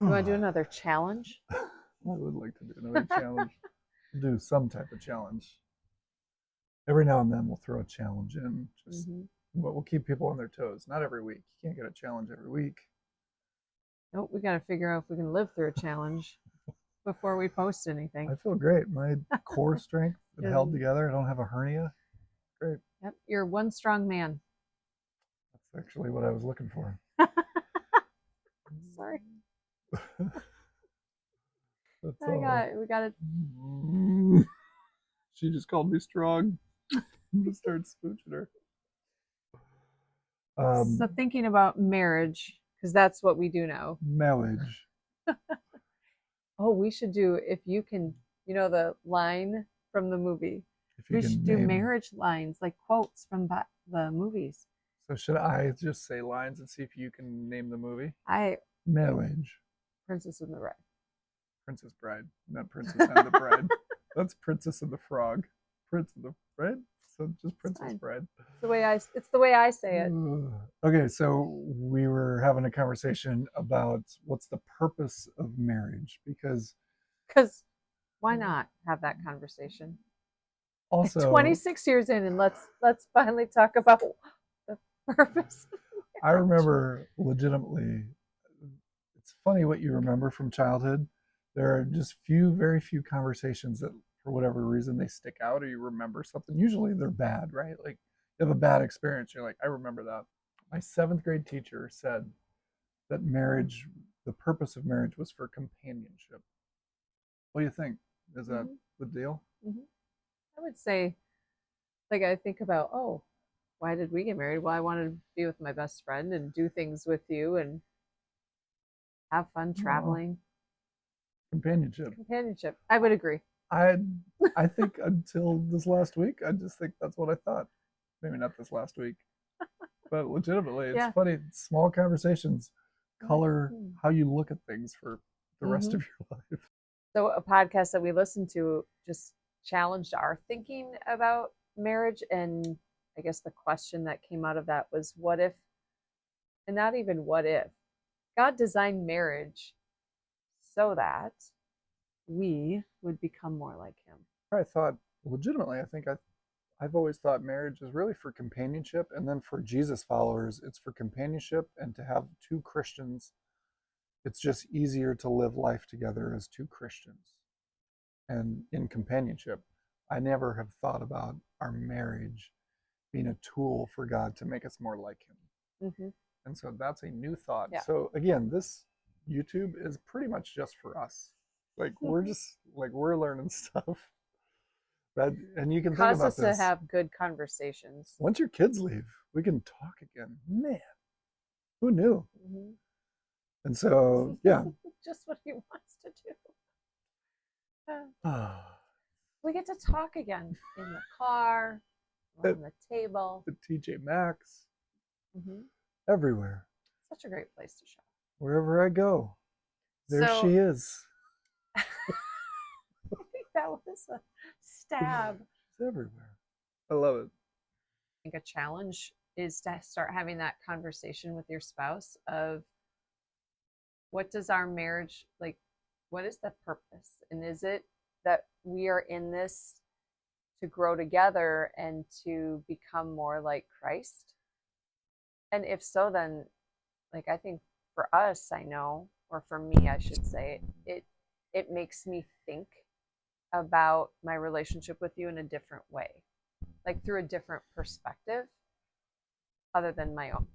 You want to do I another challenge? would like to do another challenge. Do some type of challenge. Every now and then we'll throw a challenge in. Just Hmm. what will keep people on their toes. Not every week. You can't get a challenge every week. Nope, we got to figure out if we can live through a challenge before we post I anything. feel great. My core strength and held And, together. I don't have a hernia. Great. yep, you're one strong man. That's actually what I was looking for. Sorry, That's I all. got we got it. She just called me strong. I'm gonna start smooching her. So Um, thinking about marriage, because that's what we do now. marriage. Oh, we should do if you can, the line from the movie. If you We can should do name. marriage lines, like quotes from the movies. So should I just say lines and see if you can name the movie? I Marriage. Princess and the Princess Bride, not Princess and the Bride. Bride. That's Princess and the Frog. Prince of the right? So just It's Princess fine. Bride. It's the way I say it. Okay, so we were having a conversation about what's the purpose of marriage because Because why not have that conversation? also 26 years in, and let's finally talk about the purpose of I marriage. remember legitimately it's funny what you remember from childhood. There are just very few conversations that for whatever reason they stick out or you remember something. Usually they're bad, right? Like you have a bad experience, you're like, I remember that. My seventh grade teacher said that marriage, the purpose of marriage was for companionship. What do you think? Is that Hmm. the deal? Hmm. I would say, like, I think about, oh, why did we get married? Well, I wanted to be with my best friend and do things with you and have fun Oh, traveling. companionship. Companionship. I would agree. I I think until this last week, I just think that's what I thought. Maybe not this last week, but legitimately, it's Yeah. funny. Small conversations color Mm-hmm. how you look at things for the rest Mm-hmm. of your life. So a podcast that we listened to just challenged our thinking about marriage, and I guess the question that came out of that was, what if, and not even what if, God designed marriage so that we would become more like him. I thought, legitimately, I've always thought marriage is really for companionship, and then for Jesus followers, it's for companionship and to have two Christians. It's just easier to live life together as two Christians and in companionship. I never have thought about our marriage being a tool for God to make us more like Him. Mm-hmm. And so that's a new thought. Yeah. So again, this YouTube is pretty much just for us. Like we're just like we're learning stuff. That and you can think Cause about us to this. have good conversations. Once your kids leave, we can talk again. Man, who knew? Mm-hmm. And so yeah. Just what he wants to do. Uh, The we get to talk again in the car, around the table. TJ Maxx, Mm-hmm. everywhere. Such a great place to shop. Wherever I go, there So she is. I think that was a stab. It's everywhere. I love it. I think a challenge is to start having that conversation with your spouse of, what does our marriage, like, what is the purpose, and is it that we are in this to grow together and to become more like Christ? And if so, then, like, I think for us, I know, or for me I should say, it makes me think about my relationship with you in a different way, like through a different perspective other than my own.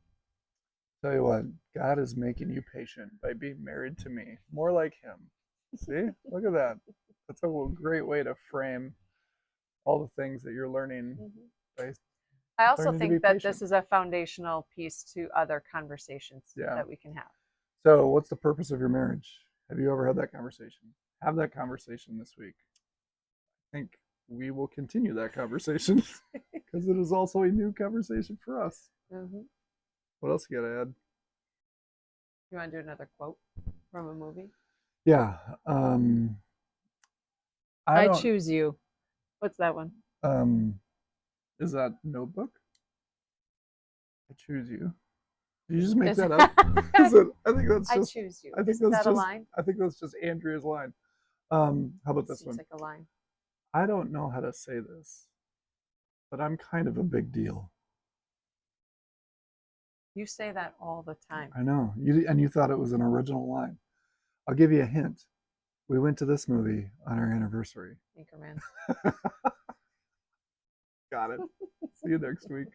Tell you what, God is making you patient by being married to me, more like Him. See, look at that. That's a great way to frame all the things that you're learning Mm-hmm. by I also learning to be think that patient. this is a foundational piece to other conversations Yeah. that we can have. So, what's the purpose of your marriage? Have you ever had that conversation? Have that conversation this week. I think we will continue that conversation because it is also a new conversation for us. Mm-hmm. What else you got to add? You want to do another quote from a movie? Yeah. Um, I I don't. choose you. What's that one? Um, is that Notebook? I choose you. Did you just make Is- that up? I think that's I just. choose you. I think Isn't that's that a just. line? I think that's just Andrea's line. How about this Seems one? like a line. I don't know how to say this, but I'm kind of a big deal. You say that all the time. I know. You thought it was an original line. I'll give you a hint. We went to this movie on our anniversary. Anchorman. Got it. See you next week.